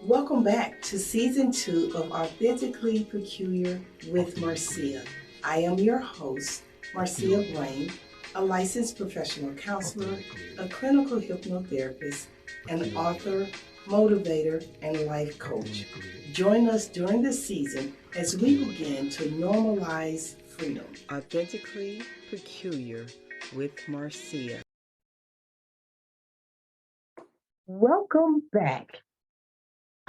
Welcome back to season 2 of Authentically Peculiar with Marcia. I am your host, Marcia Blaine, a licensed professional counselor, a clinical hypnotherapist, an author, motivator, and life coach. Join us during the season as we begin to normalize freedom. Authentically Peculiar with Marcia. Welcome back.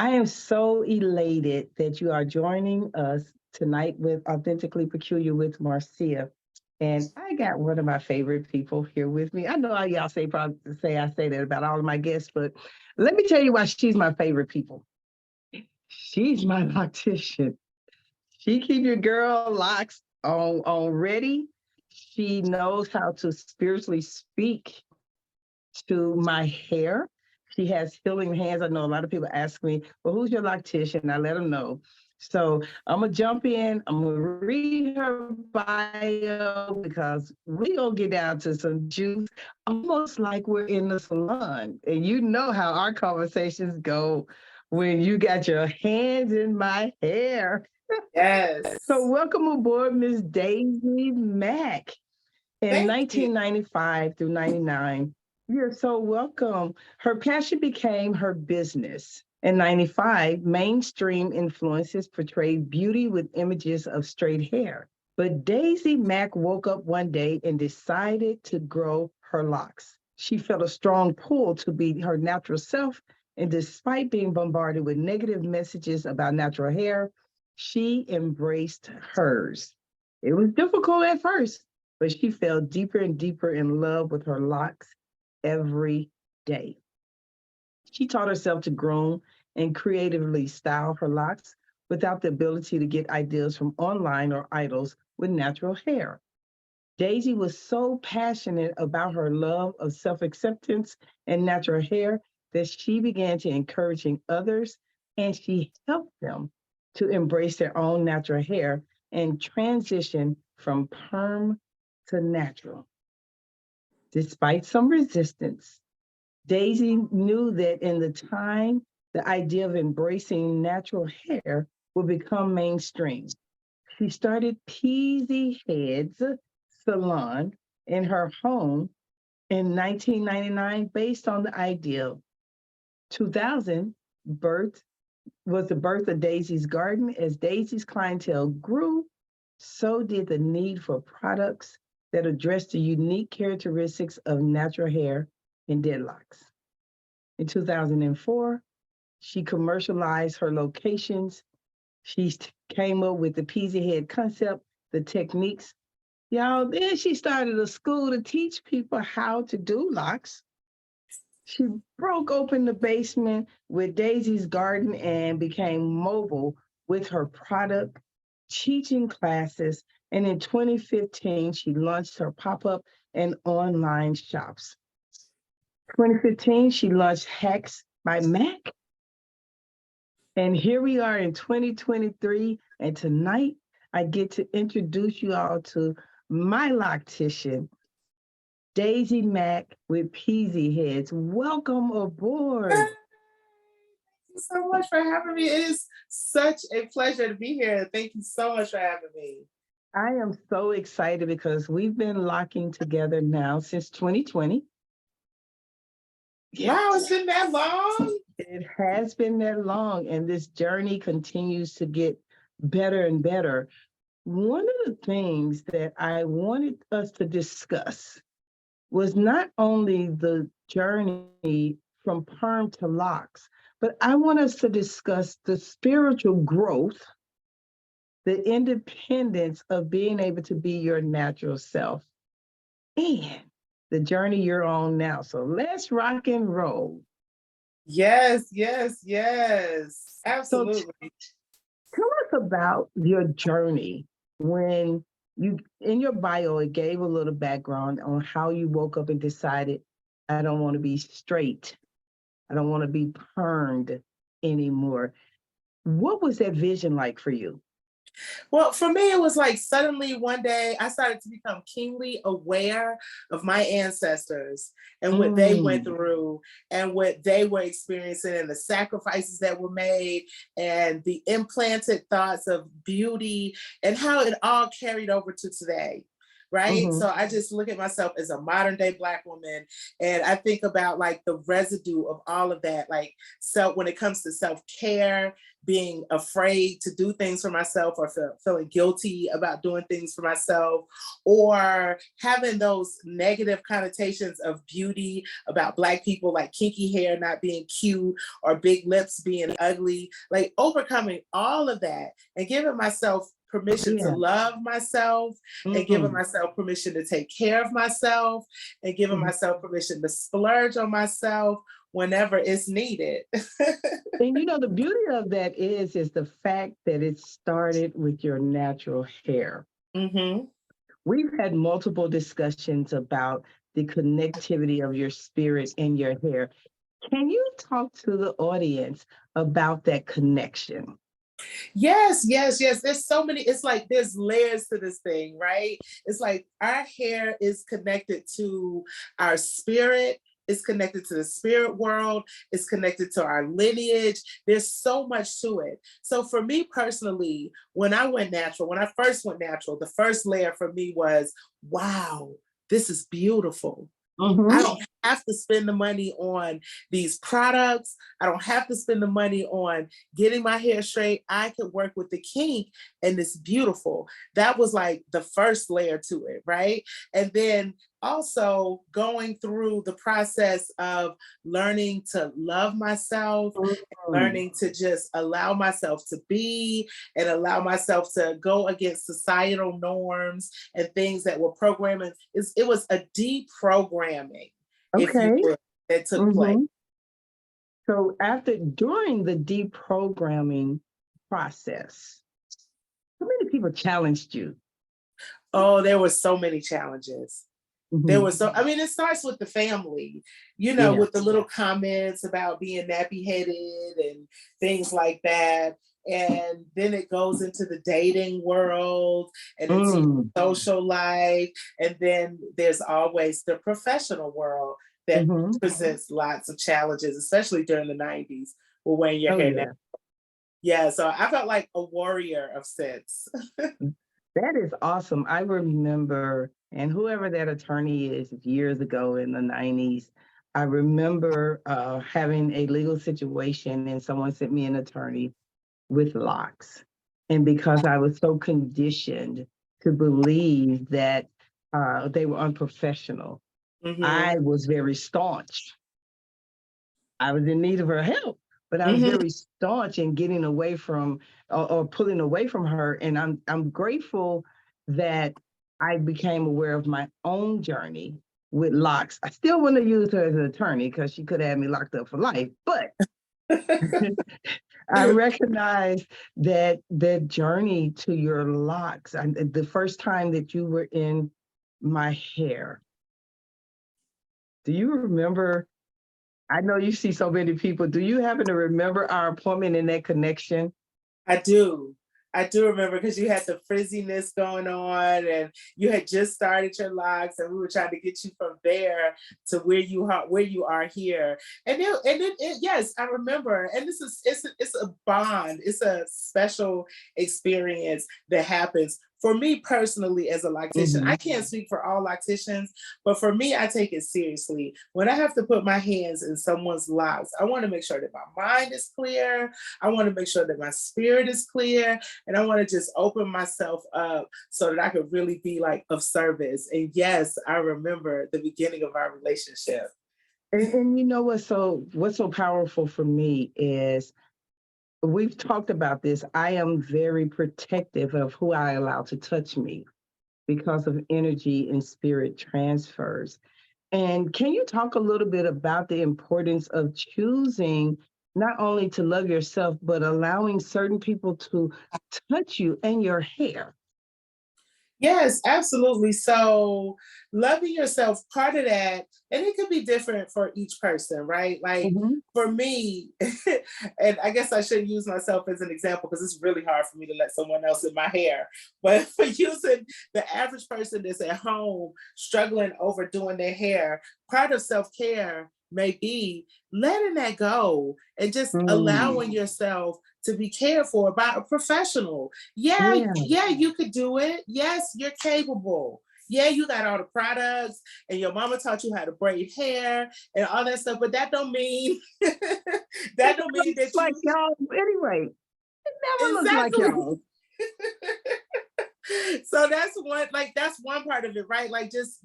I am so elated that you are joining us tonight with Authentically Peculiar with Marcia. And I got one of my favorite people here with me. I know all y'all say probably say I say that about all of my guests, but let me tell you why she's my favorite people. She's my loctician. She keep your girl locks on ready. She knows how to spiritually speak to my hair. She has healing hands. I know a lot of people ask me, well, who's your loctician? I let them know. So I'm going to jump in. I'm going to read her bio because we going to get down to some juice, almost like we're in the salon. And you know how our conversations go when you got your hands in my hair. Yes. So welcome aboard, Miss Daisy Mack. In Thank you. 1995 through 99. You're so welcome. Her passion became her business. In 95, mainstream influences portrayed beauty with images of straight hair. But Daisy Mack woke up one day and decided to grow her locks. She felt a strong pull to be her natural self, and despite being bombarded with negative messages about natural hair, she embraced hers. It was difficult at first, but she fell deeper and deeper in love with her locks every day. She taught herself to groom and creatively style her locks without the ability to get ideas from online or idols with natural hair. Daisy was so passionate about her love of self acceptance and natural hair that she began to encouraging others, and she helped them to embrace their own natural hair and transition from perm to natural. Despite some resistance, Daisy knew that in the time, the idea of embracing natural hair would become mainstream. She started Peasy Heads Salon in her home in 1999 based on the idea. 2000 birth was the birth of Daisy's Garden. As Daisy's clientele grew, so did the need for products that address the unique characteristics of natural hair and deadlocks. In 2004, she commercialized her locations. She came up with the Peasy Head concept, the techniques. Y'all, then she started a school to teach people how to do locks. She broke open the basement with Daisy's Garden and became mobile with her product, teaching classes. And in 2015, she launched her pop up and online shops. 2015, she launched Hacks by Mack. And here we are in 2023. And tonight, I get to introduce you all to my loctician, Daisy Mack with Peasy Heads. Welcome aboard. Thank you so much for having me. It is such a pleasure to be here. Thank you so much for having me. I am so excited because we've been locking together now since 2020. Wow, it's been that long. It has been that long, and this journey continues to get better and better. One of the things that I wanted us to discuss was not only the journey from perm to locks, but I want us to discuss the spiritual growth, the independence of being able to be your natural self, and the journey you're on now. So let's rock and roll. Yes, yes, yes. So Absolutely. tell us about your journey when you, in your bio, it gave a little background on how you woke up and decided, I don't want to be straight. I don't want to be permed anymore. What was that vision like for you? Well, for me, it was like suddenly one day I started to become keenly aware of my ancestors and what they went Mm, through and what they were experiencing and the sacrifices that were made and the implanted thoughts of beauty and how it all carried over to today. Right. mhm, So I just look at myself as a modern day Black woman and I think about like the residue of all of that. Like, so when it comes to self care, being afraid to do things for myself or feeling guilty about doing things for myself or having those negative connotations of beauty about Black people like kinky hair not being cute or big lips being ugly, like overcoming all of that and giving myself permission to yeah, love myself and giving mm, myself permission to take care of myself and giving mhm. myself permission to splurge on myself whenever it's needed. And the beauty of that is the fact that it started with your natural hair. Hmm. We've had multiple discussions about the connectivity of your spirit and your hair. Can you talk to the audience about that connection? Yes, yes, yes. There's so many, it's like there's layers to this thing, right? It's like our hair is connected to our spirit, it's connected to the spirit world, it's connected to our lineage. There's so much to it. So for me personally, when I went natural, when I first went natural, the first layer for me was, wow, this is beautiful. I Mm-hmm. don't have to spend the money on these products. I don't have to spend the money on getting my hair straight. I could work with the kink and it's beautiful. That was like the first layer to it, right? And then also going through the process of learning to love myself, Mm-hmm. learning to just allow myself to be and allow myself to go against societal norms and things that were programming. It was a deprogramming, if you Okay. will, that took place. Mm-hmm. So during the deprogramming process, how many people challenged you? Oh, there were so many challenges. There Mm-hmm. was so, I mean, it starts with the family, Yeah. with the little comments about being nappy headed and things like that. And then it goes into the dating world and into your Mm. social life. And then there's always the professional world that Mm-hmm. presents lots of challenges, especially during the 90s with wearing your Oh hair now. yeah. Yeah, so I felt like a warrior of sense. That is awesome. I remember, and whoever that attorney is years ago in the 90s, I remember having a legal situation and someone sent me an attorney with locks. And because I was so conditioned to believe that they were unprofessional, Hmm. I was very staunch. I was in need of her help, but I was Hmm. very staunch in getting away from or pulling away from her. And I'm grateful that I became aware of my own journey with locks. I still wouldn't have used her as an attorney because she could have had me locked up for life. But I recognize that that journey to your locks. The first time that you were in my hair, do you remember? I know you see so many people. Do you happen to remember our appointment in that connection? I do. I do remember because you had the frizziness going on and you had just started your locks and we were trying to get you from there to where you are here. Yes, I remember. And it's a bond. It's a special experience that happens. For me personally, as a loctician, I Hmm. can't speak for all locticians, but for me, I take it seriously. When I have to put my hands in someone's locks, I want to make sure that my mind is clear. I want to make sure that my spirit is clear and I want to just open myself up so that I could really be like of service. And yes, I remember the beginning of our relationship. And you know what's so powerful for me is we've talked about this. I am very protective of who I allow to touch me because of energy and spirit transfers. And can you talk a little bit about the importance of choosing not only to love yourself, but allowing certain people to touch you and your hair? Yes, absolutely. So loving yourself, part of that, and it could be different for each person, right? Like Mhm. for me, and I guess I shouldn't use myself as an example because it's really hard for me to let someone else in my hair. But for using the average person that's at home struggling over doing their hair, part of self-care may be letting that go and just Mm. allowing yourself to be cared for by a professional. Yeah, Yeah. yeah, you could do it. Yes, you're capable. Yeah, you got all the products and your mama taught you how to braid hair and all that stuff, but that don't mean It that don't mean looks that like you y'all anyway. It never looks like exactly. y'all. So that's one part of it, right? Like just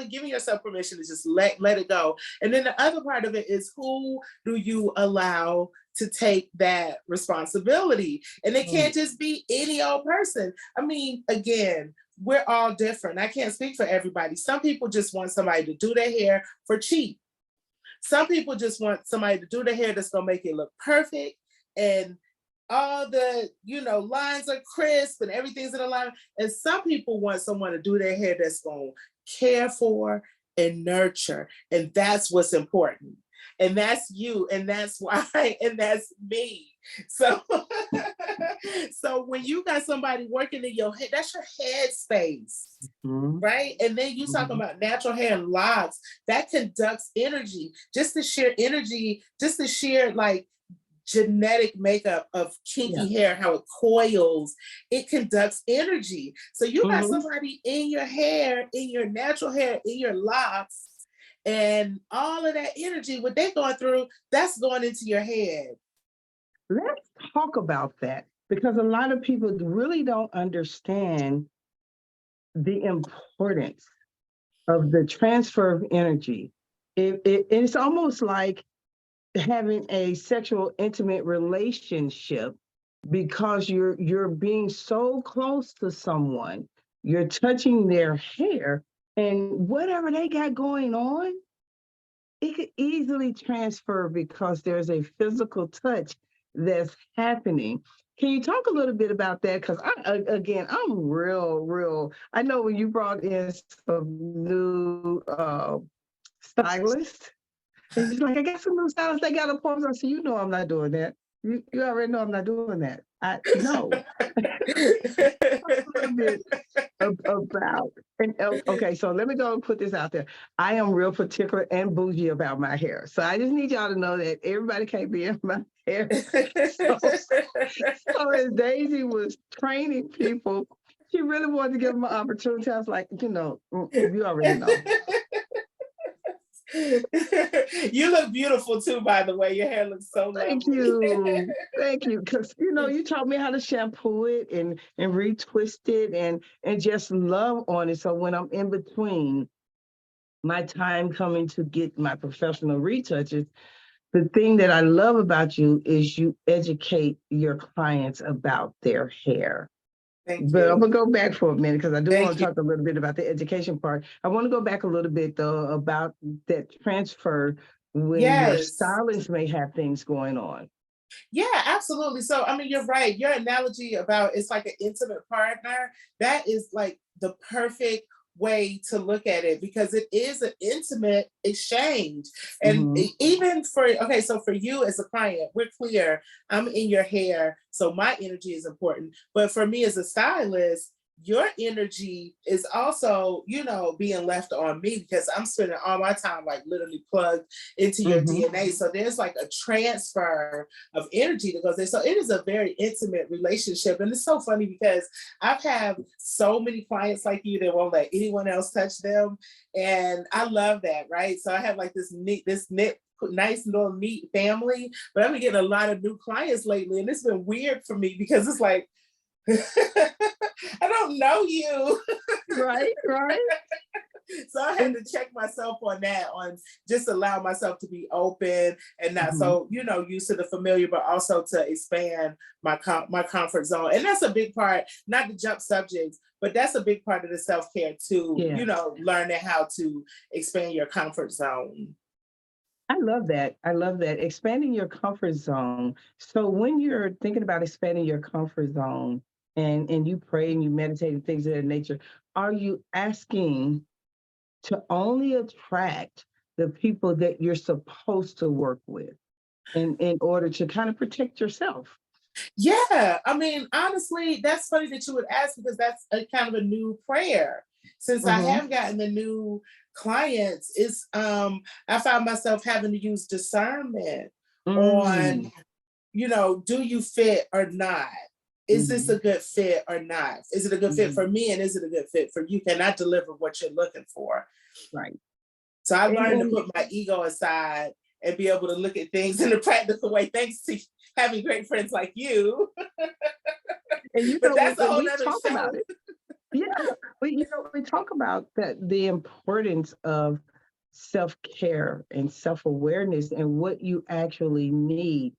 giving yourself permission to just let it go. And then the other part of it is who do you allow to take that responsibility? And it Mm. can't just be any old person. I mean, again, we're all different. I can't speak for everybody. Some people just want somebody to do their hair for cheap. Some people just want somebody to do their hair that's gonna make it look perfect and all the lines are crisp and everything's in alignment. And some people want someone to do their hair that's gonna care for and nurture, and that's what's important. And that's you, and that's why, and that's me. So, so when you got somebody working in your head, that's your head space, Mhm. right? And then you talking Mhm. about natural hair and locks that conducts energy, just the sheer energy, just the sheer like genetic makeup of Yeah. kinky hair, how it coils, it conducts energy. So you got Mhm. somebody in your hair, in your natural hair, in your locks, and all of that energy, what they're going through, that's going into your head. Let's talk about that because a lot of people really don't understand the importance of the transfer of energy. It's almost like having a sexual intimate relationship because you're being so close to someone, you're touching their hair, and whatever they got going on, it could easily transfer because there's a physical touch that's happening. Can you talk a little bit about that? Because again, I'm real. I know when you brought in some new stylists, and he's like, I got some new stylists. They got a pose. I said, you know, I'm not doing that. You already know I'm not doing that. I no. Talk a little bit about and okay, so let me go and put this out there. I am real particular and bougie about my hair. So I just need y'all to know that everybody can't be in my hair. So as Daisy was training people, she really wanted to give them an opportunity. I was like, you already know. You look beautiful too, by the way. Your hair looks so Thank lovely. you. Thank you. Because you taught me how to shampoo it and retwist it and just love on it. So when I'm in between my time coming to get my professional retouches, the thing that I love about you is you educate your clients about their hair. Thank But I'm you. gonna go back for a minute because I do want Thank to you. talk a little bit about the education part. I want to go back a little bit though about that transfer when your Yes. stylist may have things going on. Yeah, absolutely. So, I mean, you're right. Your analogy about it's like an intimate partner, that is like the perfect way to look at it because it is an intimate exchange. And Hmm. even for, okay, so for you as a client, we're clear, I'm in your hair, so my energy is important. But for me as a stylist, your energy is also, being left on me because I'm spending all my time like literally plugged into your Hmm. DNA. So there's like a transfer of energy that goes there. So it is a very intimate relationship. And it's so funny because I've had so many clients like you that won't let anyone else touch them. And I love that, right? So I have like nice little neat family, but I've been getting a lot of new clients lately. And it's been weird for me because it's like, I don't know you. Right, right. So I had to check myself on that, on just allow myself to be open and not Hmm. so used to the familiar, but also to expand my comfort zone. And that's a big part. Not to jump subjects, but that's a big part of the self care too. Yes. Learning how to expand your comfort zone. I love that. I love that. Expanding your comfort zone. So when you're thinking about expanding your comfort zone and you pray and you meditate and things of that nature, are you asking to only attract the people that you're supposed to work with in order to kind of protect yourself? Yeah, I mean, honestly, that's funny that you would ask because that's a kind of a new prayer. Since I Mm-hmm. have gotten the new clients, it's I found myself having to use discernment Mm-hmm. on, do you fit or not? Is this Mm-hmm. a good fit or not? Is it a good fit Mm-hmm. for me and is it a good fit for you? Can I deliver what you're looking for? Right. So I And, learned to and put my ego aside and be able to look at things in a practical way, thanks to having great friends like you. and you But know, that's a whole we nother talk about show. it. Yeah, but we talk about the importance of self-care and self-awareness and what you actually need.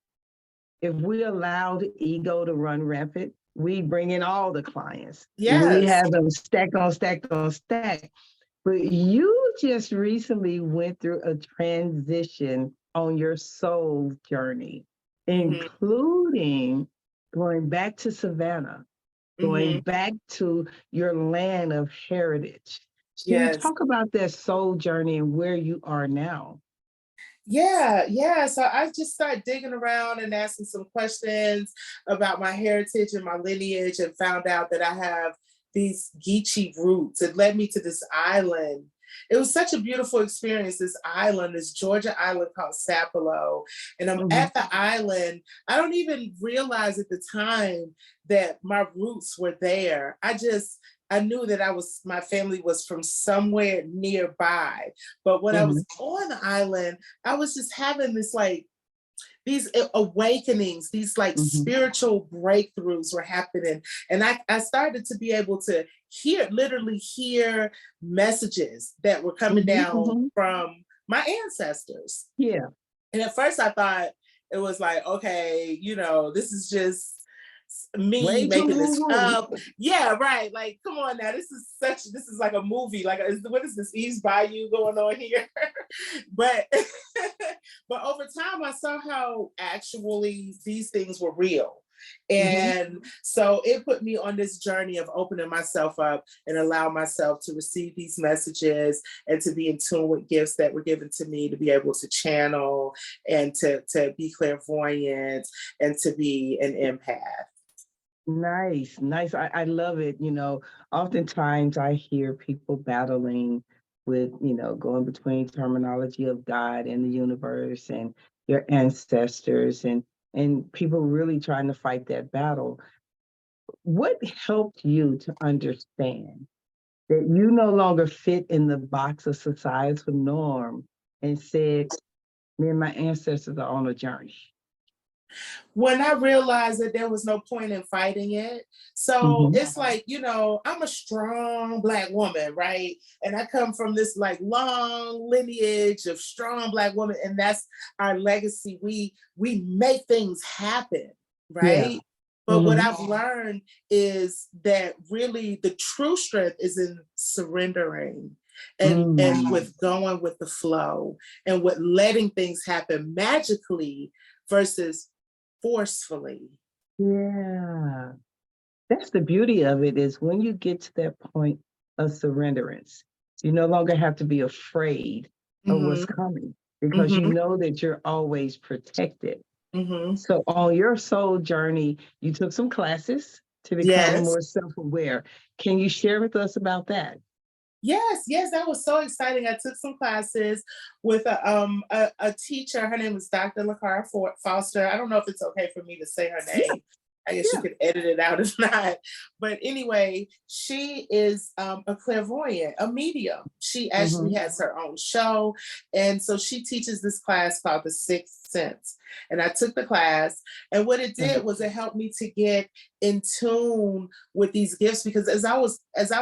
If we allow the ego to run rampant, we bring in all the clients. We Yes. have them stacked on stacked on stack. But you just recently went through a transition on your soul journey, Hmm. including going back to Savannah, going Hmm. back to your land of heritage. Can you Yes. talk about that soul journey and where you are now? Yeah, yeah. So I just started digging around and asking some questions about my heritage and my lineage and found out that I have these Geechee roots. It led me to this island. It was such a beautiful experience, this island, this Georgia island called Sapelo. And I'm Hmm. at the island. I don't even realize at the time that my roots were there. I knew that my family was from somewhere nearby. But when I Hmm. was on the island, I was just having these awakenings, these like Hmm. spiritual breakthroughs were happening. And I started to be able to literally hear messages that were coming Hmm. down Hmm. from my ancestors. Yeah. And at first I thought it was like, okay, this is just me Way too making this woo up. Yeah, right. Like, come on now. This is like a movie. Like, what is this Eve's Bayou going on here? but but over time I saw how actually these things were real. woo. And so it put me on this journey of opening myself up and allow myself to receive these messages and to be in tune with gifts that were given to me to be able to channel and to be clairvoyant and to be an empath. Nice, nice. I love it. Oftentimes I hear people battling with, going between terminology of God and the universe and your ancestors and people really trying to fight that battle. What helped you to understand that you no longer fit in the box of societal norm and said, me and my ancestors are on a journey? When I realized that there was no point in fighting it. So Hmm. it's like, I'm a strong Black woman, right? And I come from this like long lineage of strong Black women, and that's our legacy. We make things happen, Yeah. right? But what Hmm. I've learned is that really the true strength is in surrendering and Mm. with going with the flow and with letting things happen magically versus forcefully. Yeah. That's the beauty of it is when you get to that point of surrenderance, you no longer have to be afraid of what's Hmm. coming because you Hmm. know that you're always protected. Hmm. So on your soul journey, you took some classes to become Yes. more self-aware. Can you share with us about that? Yes, yes, that was so exciting. I took some classes with a teacher. Her name was Dr. LaCara Foster. I don't know if it's okay for me to say her Yeah, name. I guess you yeah. could edit it out if not. But anyway, she is a clairvoyant, a medium. She actually Hmm. has her own show. And so she teaches this class called The Sixth Sense. And I took the class. And what it did was it helped me to get in tune with these gifts because as I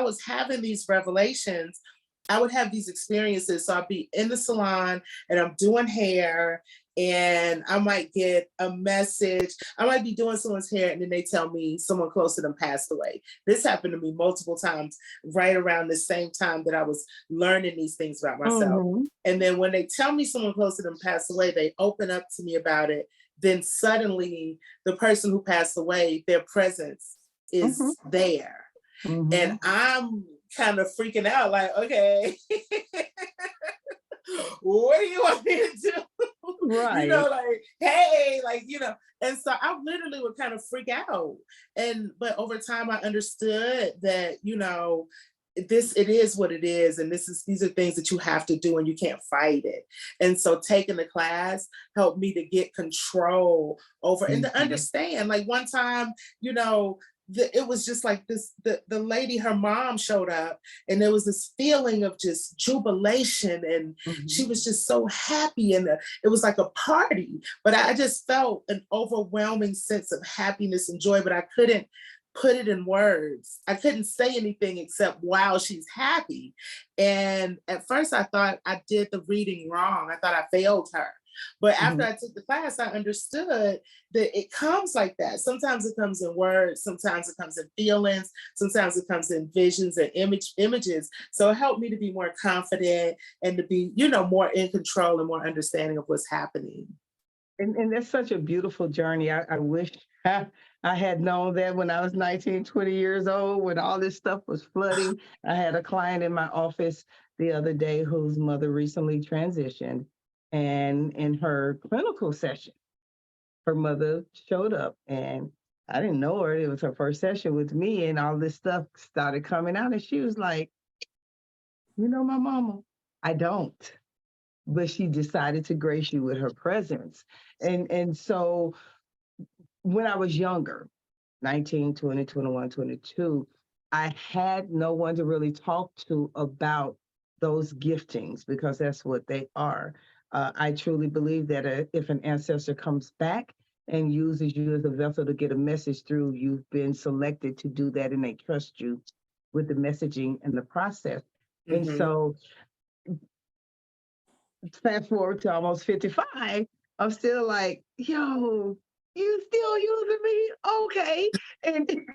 was having these revelations, I would have these experiences. So I'd be in the salon and I'm doing hair and I might get a message. I might be doing someone's hair and then they tell me someone close to them passed away. This happened to me multiple times right around the same time that I was learning these things about myself. Hmm. And then when they tell me someone close to them passed away, they open up to me about it. Then suddenly the person who passed away, their presence Hmm. is there. And Hmm. I'm kind of freaking out, like, okay, what do you want me to do? Right. Like, hey, like, and so I literally would kind of freak out. But over time I understood that, this it is what it is, and these are things that you have to do and you can't fight it. And so taking the class helped me to get control over and to Mhm. understand. Like one time, it was just like this, the lady, her mom showed up, and there was this feeling of just jubilation, and she Mhm. was just so happy, and it was like a party. But I just felt an overwhelming sense of happiness and joy, but I couldn't put it in words. I couldn't say anything except, wow, she's happy. And at first I thought I did the reading wrong. I thought I failed her. But after Mhm. I took the class, I understood that it comes like that. Sometimes it comes in words, sometimes it comes in feelings, sometimes it comes in visions and images. So it helped me to be more confident and to be, more in control and more understanding of what's happening. And that's such a beautiful journey. I wish I had known that when I was 19, 20 years old, when all this stuff was flooding. I had a client in my office the other day whose mother recently transitioned. And in her clinical session, her mother showed up and I didn't know her. It was her first session with me, and all this stuff started coming out. And she was like, "You know, my mama?" I don't. But she decided to grace you with her presence. And so when I was younger, 19, 20, 21, 22, I had no one to really talk to about those giftings because that's what they are. I truly believe that if an ancestor comes back and uses you as a vessel to get a message through, you've been selected to do that and they trust you with the messaging and the process. And Mhm. so fast forward to almost 55, I'm still like, yo, you still using me? Okay. And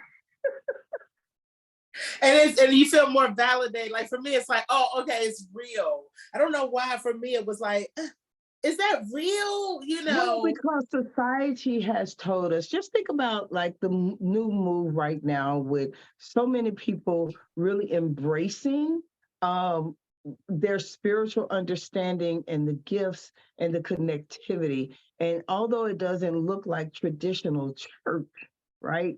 And you feel more validated. Like for me, it's like, oh, okay, it's real. I don't know why. For me, it was like, is that real? well, because society has told us, just think about like the new move right now with so many people really embracing um, their spiritual understanding and the gifts and the connectivity. And although it doesn't look like traditional church, right?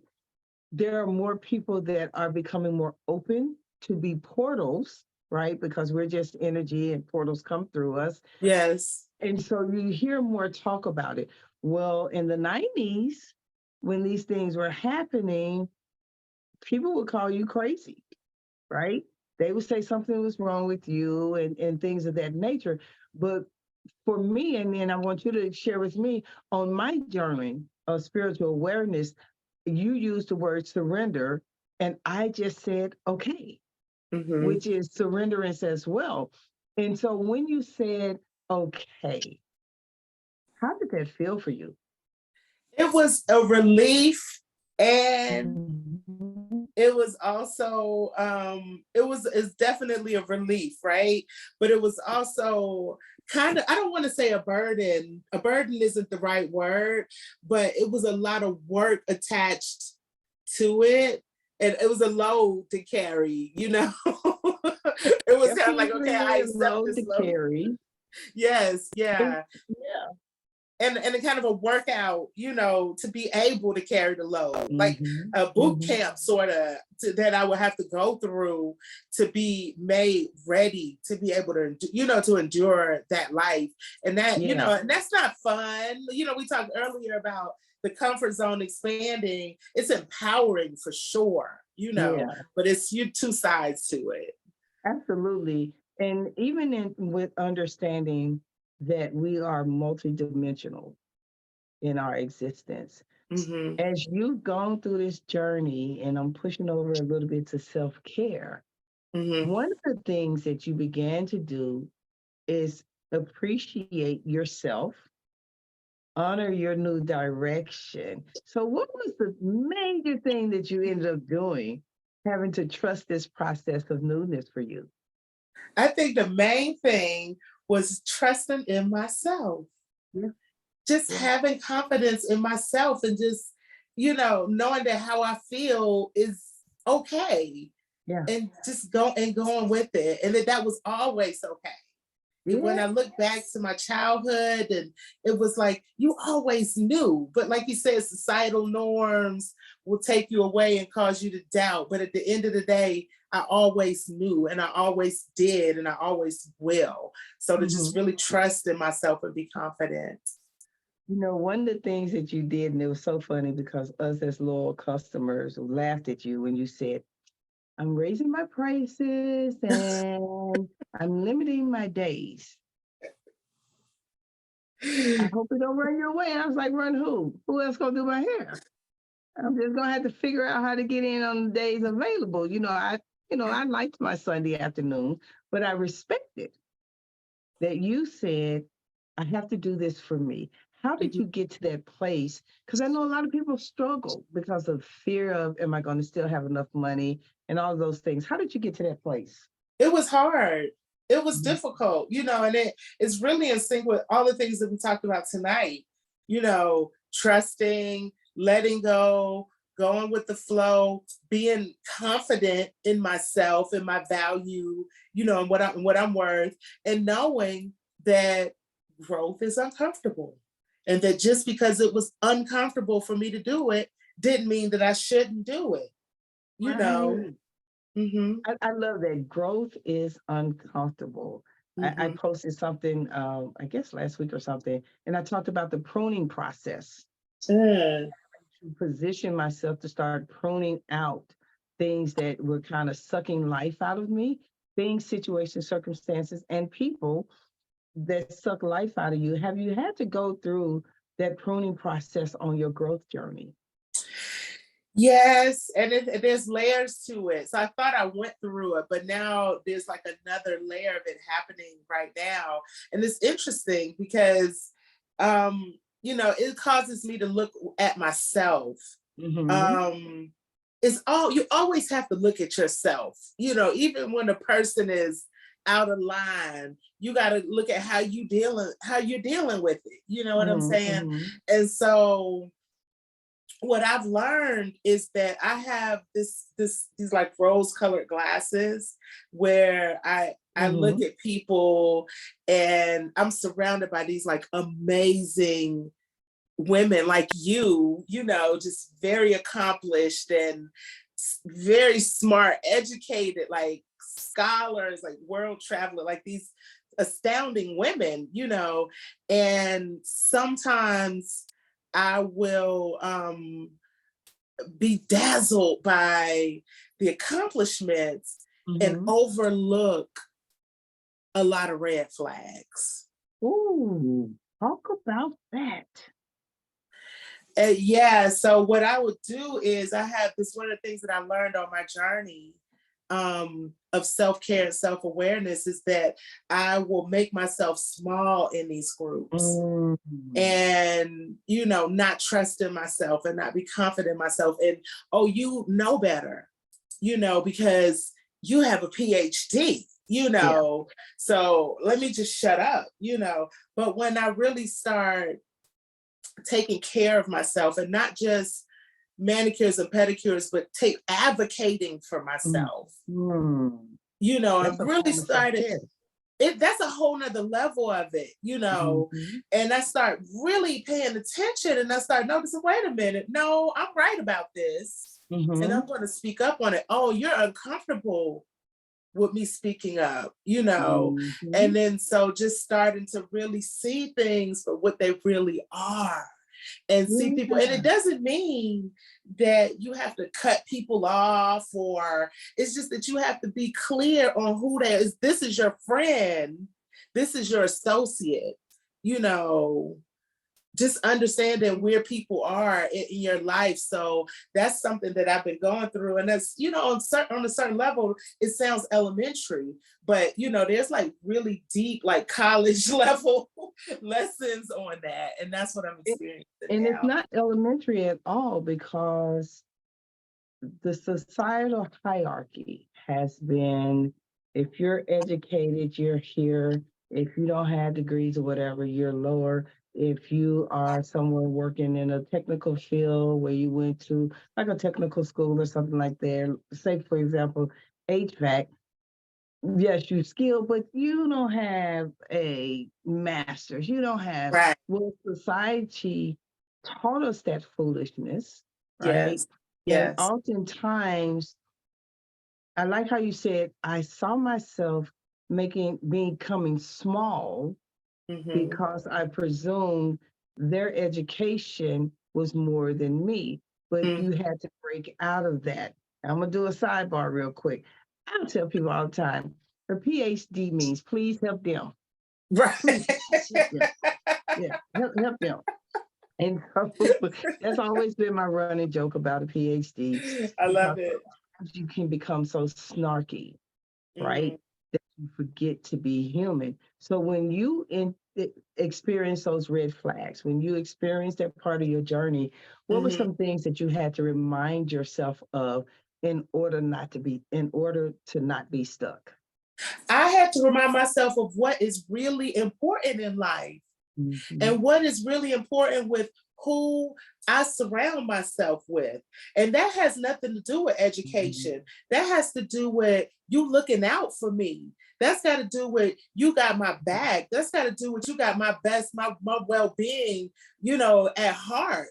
There are more people that are becoming more open to be portals, right? Because we're just energy and portals come through us. Yes. And so you hear more talk about it. Well, in the 90s, when these things were happening, people would call you crazy, right? They would say something was wrong with you and things of that nature. But for me, and then I want you to share with me on my journey of spiritual awareness, you used the word surrender, and I just said, okay, Hmm. which is surrenderance as well. And so when you said, okay, how did that feel for you? It was a relief, and Mhm. it was also it's definitely a relief, right? But it was also kind of, I don't want to say a burden. A burden isn't the right word, but it was a lot of work attached to it, and it was a load to carry, It was kind of like, okay, I Definitely a accept load this to load. carry. Yes, And yeah. yeah. And a kind of a workout, to be able to carry the load, like Hmm. a boot Hmm. camp sort of, that I would have to go through to be made ready to be able to, to endure that life. And that, Yeah. and that's not fun. We talked earlier about the comfort zone expanding. It's empowering for sure, Yeah. but it's you two sides to it. Absolutely. And even with understanding that we are multidimensional in our existence, Hmm. as you've gone through this journey, and I'm pushing over a little bit to self care, Hmm. one of the things that you began to do is appreciate yourself, honor your new direction. So, what was the major thing that you ended up doing, having to trust this process of newness for you? I think the main thing was trusting in myself, Yeah. just Yeah. having confidence in myself, and just, knowing that how I feel is okay. Yeah. and just going with it. And that was always okay. And when Yeah. I look back to my childhood, and it was like you always knew, but like you said, societal norms will take you away and cause you to doubt. But at the end of the day, I always knew, and I always did, and I always will. So to just Mhm. really trust in myself and be confident. One of the things that you did, and it was so funny because us as loyal customers laughed at you when you said, I'm raising my prices and I'm limiting my days. I hope it don't run your way. I was like, run who? Who else gonna do my hair? I'm just gonna have to figure out how to get in on the days available. I liked my Sunday afternoon, but I respected that you said, I have to do this for me. How did you get to that place? Because I know a lot of people struggle because of fear of, am I going to still have enough money and all of those things. How did you get to that place? It was hard. It was Mhm. difficult, and it's really in sync with all the things that we talked about tonight, trusting, letting go, going with the flow, being confident in myself and my value, and what I'm worth, and knowing that growth is uncomfortable. And that just because it was uncomfortable for me to do it didn't mean that I shouldn't do it, you know. Right. Mhm. I love that growth is uncomfortable. I Mhm. posted something, I guess last week or something, and I talked about the pruning process. Mm. To position myself to start pruning out things that were kind of sucking life out of me, things, situations, circumstances, and people that suck life out of you. Have you had to go through that pruning process on your growth journey? Yes, and there's layers to it. So I thought I went through it, but now there's like another layer of it happening right now. And it's interesting because, it causes me to look at myself. Mm-hmm. Um, it's all you always have to look at yourself. Even when a person is out of line, you got to look at how you're dealing with it. You know what I'm saying? Mm-hmm. And so what I've learned is that I have these like rose colored glasses where I look Mm-hmm. at people and I'm surrounded by these like amazing women like just very accomplished and very smart, educated, like scholars, like world traveler, like these astounding women, and sometimes I will be dazzled by the accomplishments and Mm-hmm. overlook a lot of red flags. Ooh, talk about that. Yeah, so what I would do is I have this one of the things that I learned on my journey of self-care and self-awareness is that I will make myself small in these groups Mm. and not trust in myself and not be confident in myself and oh you know better because you have a PhD Yeah. so let me just shut up but when I really start taking care of myself and not just manicures and pedicures but take advocating for myself Mm. I'm That's a really form of started self-care. that's a whole nother level of it. Mhm. And I start really paying attention and I start noticing, wait a minute, no, I'm right about this. And I'm Mhm. going to speak up on it. Oh, you're uncomfortable with me speaking up. And Mhm. then so just starting to really see things for what they really are and see people. And Yeah. it doesn't mean that you have to cut people off, or it's just that you have to be clear on who they is. This is your friend, this is your associate, you know. Just understanding where people are in your life. So that's something that I've been going through. And that's, on a certain level, it sounds elementary, but there's like really deep, like college level lessons on that. And that's what I'm It, experiencing and it's now. not elementary at all because the societal hierarchy has been, if you're educated, you're here. If you don't have degrees or whatever, you're lower. If you are someone working in a technical field where you went to like a technical school or something like that, say for example, HVAC. Yes, you skilled, but you don't have a master's. You don't have, Right. well, society taught us that foolishness, right? Yes. And Yes. oftentimes, I like how you said, I saw myself becoming small Mm-hmm. because I presumed their education was more than me. But you Mm-hmm. had to break out of that. I'm gonna do a sidebar real quick. I tell people all the time, her PhD means please help them. Right. Please help them. Yeah, help them. And so that's always been my running joke about a PhD I because love it. sometimes you can become so snarky, Mm-hmm. right? That you forget to be human. So when experience those red flags, when you experience that part of your journey, what were Mm-hmm. some things that you had to remind yourself of in order to not be stuck? I had to remind myself of what is really important in life Mhm, and what is really important with who I surround myself with. And that has nothing to do with mhm, education. That has to do with you looking out for me. That's got to do with you got my back. That's got to do with you got my best, my well-being, at heart.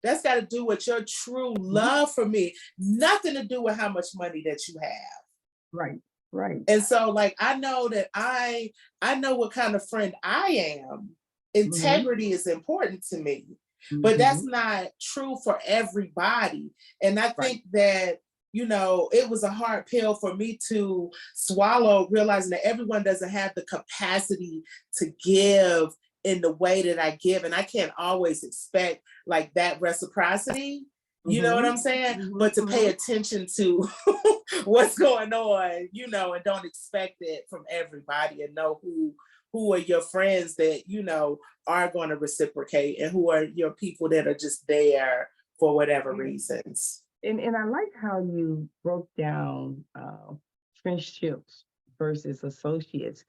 That's got to do with your true mhm. love for me. Nothing to do with how much money that you have. Right, right. And so like I know that I know what kind of friend I am. Mhm, Integrity is important to me. But that's mhm. not true for everybody. And I Right. think that it was a hard pill for me to swallow, realizing that everyone doesn't have the capacity to give in the way that I give. And I can't always expect like that reciprocity. You know what Mhm, I'm saying? mhm, But to pay mhm. attention to what's going on, and don't expect it from everybody and know who are your friends that, are going to reciprocate and who are your people that are just there for whatever reasons. And I like how you broke down friendships versus associates.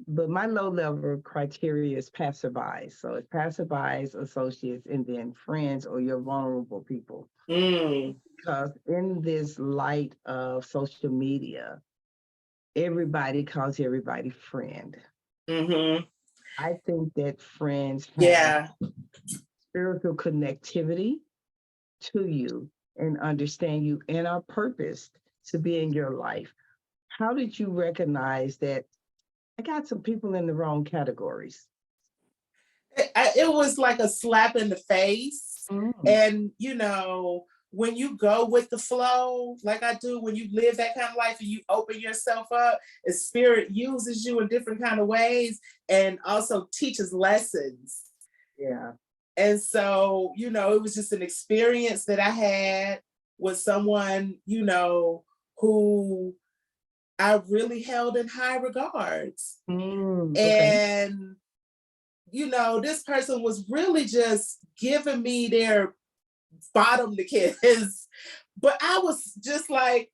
But my low level criteria is passerbys. So it's passerbys, associates, and then friends or your vulnerable people. Mm, Because in this light of social media, everybody calls everybody friend. mm-hmm. I think that friends have Yeah. spiritual connectivity to you and understand you and are purposed to be in your life. How did you recognize that I got some people in the wrong categories? It was like a slap in the face. Mm, And, when you go with the flow, like I do, when you live that kind of life and you open yourself up, the spirit uses you in different kind of ways and also teaches lessons. yeah. And so, it was just an experience that I had with someone, who I really held in high regards. Okay. And this person was really just giving me their bottom to kiss. But I was just like,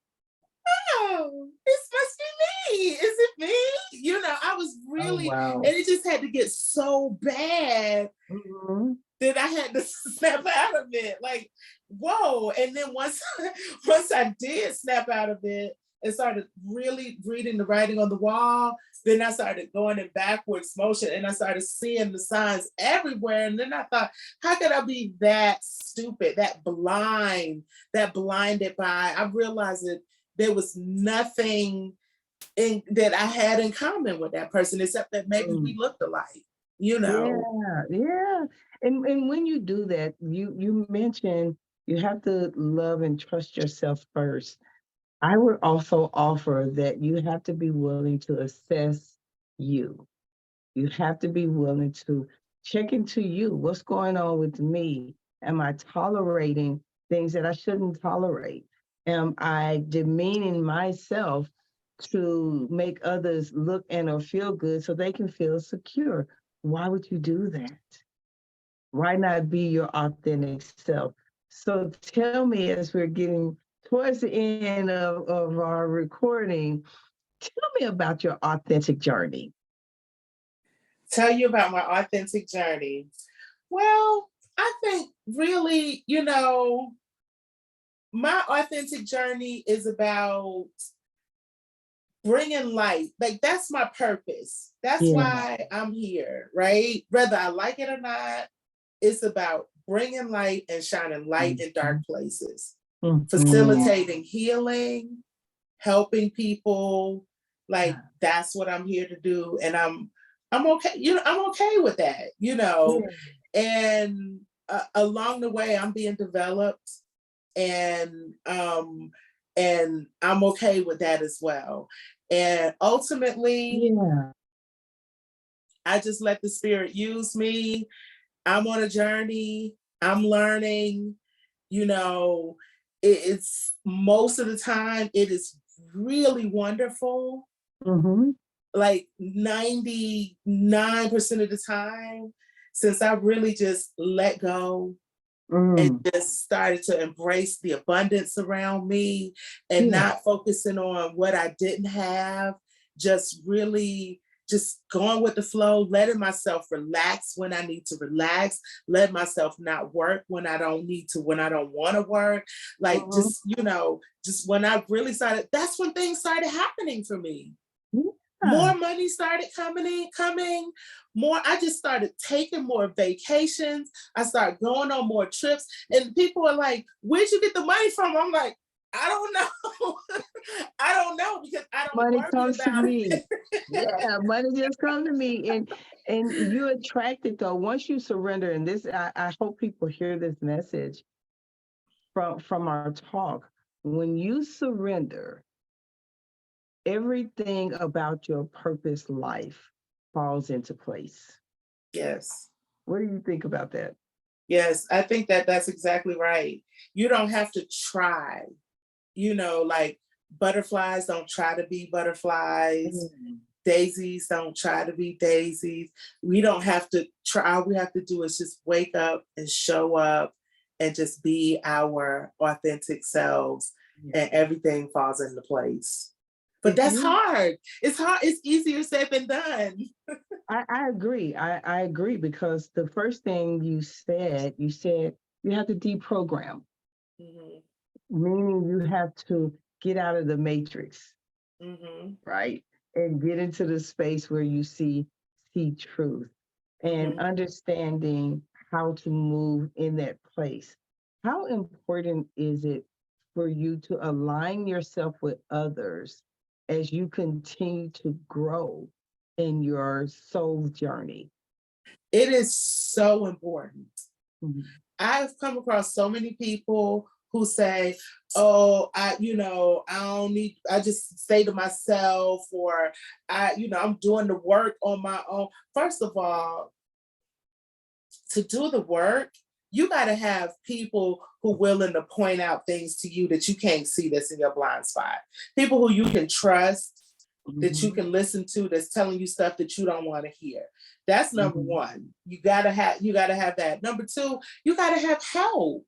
oh, this must be me. Is it me? I was Oh, really, wow. and it just had to get so bad Mhm. that I had to snap out of it. Like, whoa. And then once once I did snap out of it and started really reading the writing on the wall, then I started going in backwards motion and I started seeing the signs everywhere. And then I thought, how could I be that stupid, that blinded by? I realized that there was nothing that I had in common with that person, except that maybe we Mm. looked alike, you know. Yeah, yeah. And when you do that, you mentioned you have to love and trust yourself first. I would also offer that you have to be willing to assess you. You have to be willing to check into you. What's going on with me? Am I tolerating things that I shouldn't tolerate? Am I demeaning myself to make others look and or feel good so they can feel secure? Why would you do that? Why not be your authentic self? So tell me, as we're getting towards the end of our recording, tell me about your authentic journey. Tell you about my authentic journey. Well, I think really, my authentic journey is about bringing light. Like that's my purpose. That's Yeah. why I'm here, right? Whether I like it or not, it's about bringing light and shining light in dark places, Mhm. facilitating healing, helping people. Like that's what I'm here to do, and I'm okay. I'm okay with that. Yeah. And along the way, I'm being developed, and I'm okay with that as well. And ultimately, Yeah. I just let the spirit use me. I'm on a journey. I'm learning. You know, it's most of the time it is really wonderful. Mm-hmm. Like 99% of the time, since I really just let go and Mm. just started to embrace the abundance around me and Yeah. not focusing on what I didn't have, just really just going with the flow, letting myself relax when I need to relax, let myself not work when I don't need to, when I don't want to work. Like Mm-hmm. just when I really started, that's when things started happening for me. Yeah. More money started coming more. I just started taking more vacations. I started going on more trips, and people are like, "Where'd you get the money from?" I'm like, "I don't know. I don't know because I don't Money worry comes to about me. it." Yeah, money just come to me. And you attract it though. Once you surrender, and this I hope people hear this message from our talk. When you surrender, everything about your purpose life falls into place. Yes. What do you think about that? Yes, I think that that's exactly right. You don't have to try. Like butterflies don't try to be butterflies. Mm. Daisies don't try to be daisies. We don't have to try. All we have to do is just wake up and show up and just be our authentic selves, Yeah. and everything falls into place. But If that's you hard. It's hard. It's easier said than done. I agree. I agree because the first thing you said you have to deprogram, Mm-hmm. meaning you have to get out of the matrix, Mm-hmm. right? And get into the space where you see truth and Mm-hmm. understanding how to move in that place. How important is it for you to align yourself with others as you continue to grow in your soul journey? It is so important. Mhm. I've come across so many people who say, "Oh, I don't need. I just stay to myself, or I'm doing the work on my own." First of all, to do the work, you got to have people who are willing to point out things to you that you can't see that's in your blind spot. People who you can trust, that you Mhm. can listen to, that's telling you stuff that you don't want to hear. That's number Mhm. one. You gotta have that. Number two, you gotta have help.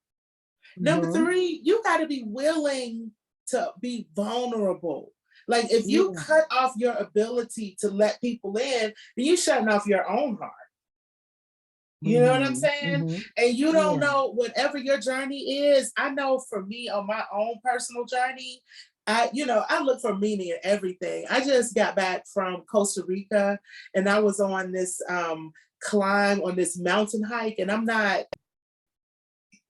Number Mhm. three, you gotta be willing to be vulnerable. Like if you Yeah. cut off your ability to let people in, then you shutting off your own heart. You know what I'm Mhm. saying? Mhm. And you don't Yeah. know whatever your journey is. I know for me on my own personal journey, I look for meaning in everything. I just got back from Costa Rica and I was on this climb on this mountain hike, and I'm not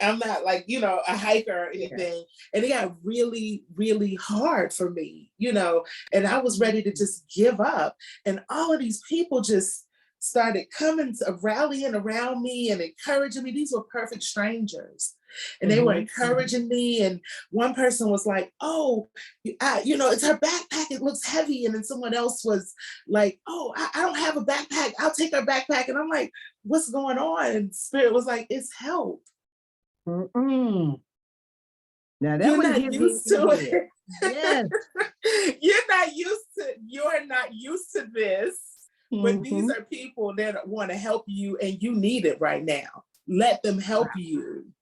like, a hiker or Yeah. anything. And it got really, really hard for me, and I was ready to Mhm. just give up. And all of these people just started coming, rallying around me and encouraging me. These were perfect strangers. And they were Mhm. encouraging me. And one person was like, "Oh, it's her backpack. It looks heavy." And then someone else was like, "Oh, I don't have a backpack. I'll take her backpack." And I'm like, "What's going on?" And Spirit was like, "It's help. Mm-mm. Now that You're one not hit me used in to the head. it. Yes. You're not used to this, but these Mhm. are people that want to help you and you need it right now. Let them help you.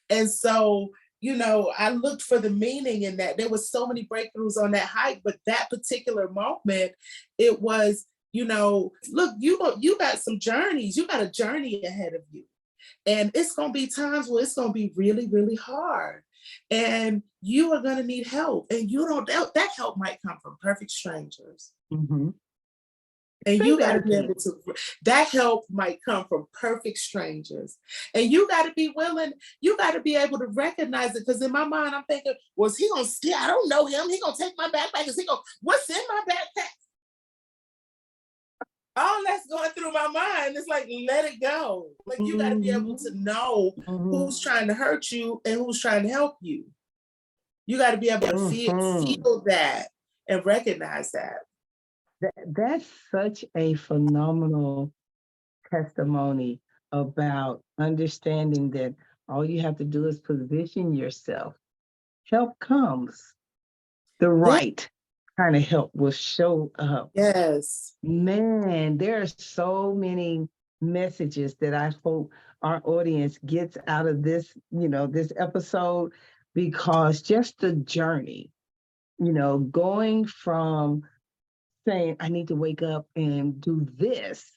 And so, I looked for the meaning in that. There was so many breakthroughs on that hike, but that particular moment, it was, look, you got some journeys. You got a journey ahead of you. And it's going to be times where it's going to be really, really hard. and you are going to need help. And you don't, that help might come from perfect strangers. Mm-hmm. And Say you got that to be again. able to, that help might come from perfect strangers. And you got to be willing, you got to be able to recognize it. Because in my mind, I'm thinking, was he going to steal? I don't know him. He going to take my backpack. Is he going, what's in my backpack? All that's going through my mind. It's like, let it go. Like, you got to be able to know who's trying to hurt you and who's trying to help you. You got to be able to feel that and recognize that. That's such a phenomenal testimony about understanding that all you have to do is position yourself. Help comes. The right kind of help will show up. Yes. Man, there are so many messages that I hope our audience gets out of this, this episode, because just the journey, going from saying, I need to wake up and do this,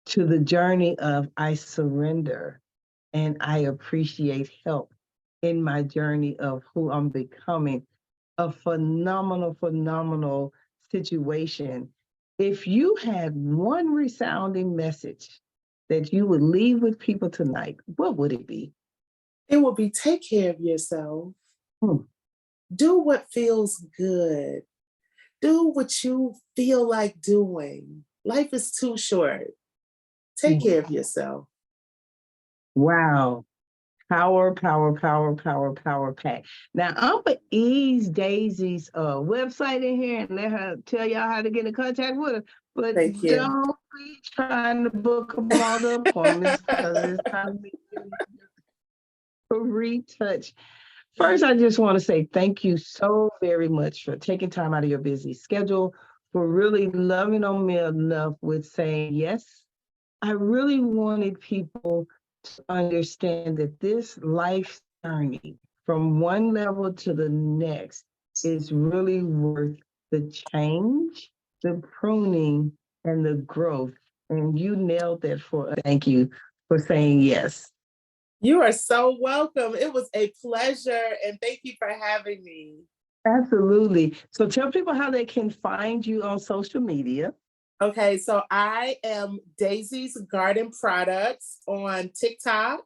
to the journey of I surrender and I appreciate help in my journey of who I'm becoming. A phenomenal situation. If you had one resounding message that you would leave with people tonight, what would it be? It would be, take care of yourself. Do what feels good. Do what you feel like doing. Life is too short. Take care of yourself. Wow. Power pack. Now I'm gonna ease Daisy's website in here and let her tell y'all how to get in contact with her. But Thank you. don't be trying to book them all the appointments, because it's time to retouch. First, I just want to say thank you so very much for taking time out of your busy schedule, for really loving on me enough with saying yes. I really wanted people to understand that this life journey from one level to the next is really worth the change, the pruning, and the growth. And you nailed that for us. Thank you for saying yes. You are so welcome. It was a pleasure, and thank you for having me. Absolutely. So tell people how they can find you on social media. Okay, so I am Daisy's Garden Products on TikTok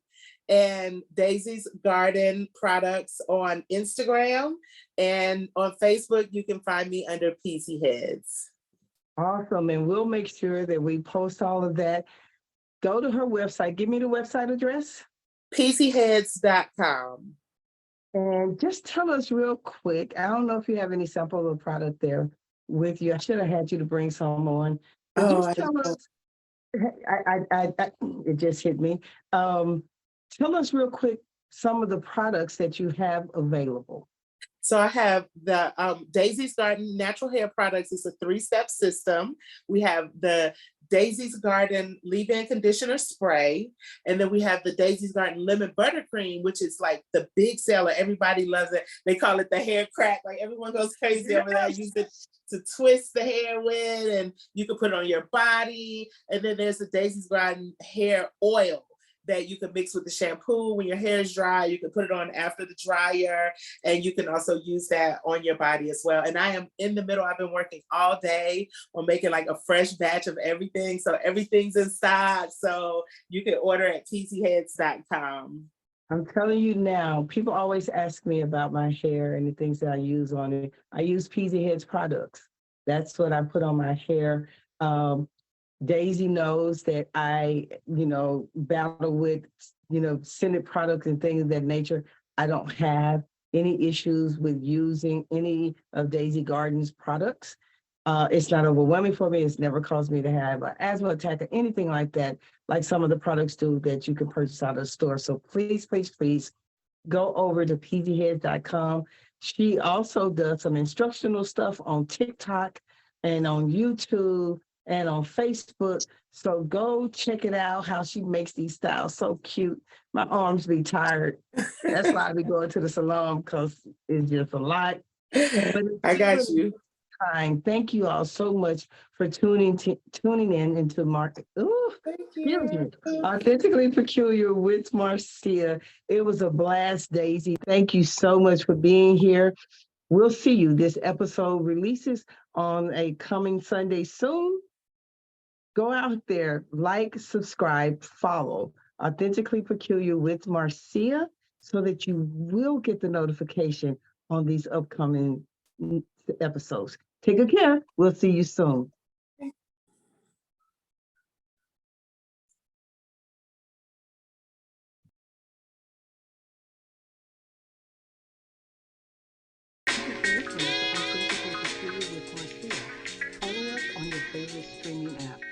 and Daisy's Garden Products on Instagram. And on Facebook, you can find me under Peasy Heads. Awesome. And we'll make sure that we post all of that. Go to her website. Give me the website address. peasyheads.com. And just tell us real quick, I don't know if you have any sample of product there with you. I should have had you to bring some on. But just tell us, it just hit me. Tell us real quick some of the products that you have available. So I have the Daisy's Garden Natural Hair Products. It's a 3-step system. We have the Daisy's Garden Leave-In Conditioner Spray. And then we have the Daisy's Garden Lemon Buttercream, which is like the big seller. Everybody loves it. They call it the hair crack. Like, everyone goes crazy over that. Use it to twist the hair with, and you can put it on your body. And then there's the Daisy's Garden Hair Oil that you can mix with the shampoo when your hair is dry. You can put it on after the dryer, and you can also use that on your body as well. And I am in the middle. I've been working all day on making like a fresh batch of everything. So everything's inside. So you can order at peasyheads.com. I'm telling you now, people always ask me about my hair and the things that I use on it. I use Peasy Heads products. That's what I put on my hair. Daisy knows that I, battle with, scented products and things of that nature. I don't have any issues with using any of Daisy Garden's products. It's not overwhelming for me. It's never caused me to have an asthma attack or anything like that, like some of the products do that you can purchase out of the store. So please go over to peasyheads.com. She also does some instructional stuff on TikTok and on YouTube and on Facebook. So go check it out, how she makes these styles so cute. My arms be tired. That's why I be going to the salon, because it's just a lot. But I got you. time. Thank you all so much for tuning in into Mark. Ooh, Thank excuse you. me. Authentically Peculiar with Marcia. It was a blast, Daisy. Thank you so much for being here. We'll see you. This episode releases on a coming Sunday soon. Go out there, like, subscribe, follow Authentically Peculiar with Marcia so that you will get the notification on these upcoming episodes. Take good care. We'll see you soon. Listening to Authentically Peculiar with Marcia. Follow us on your favorite streaming app.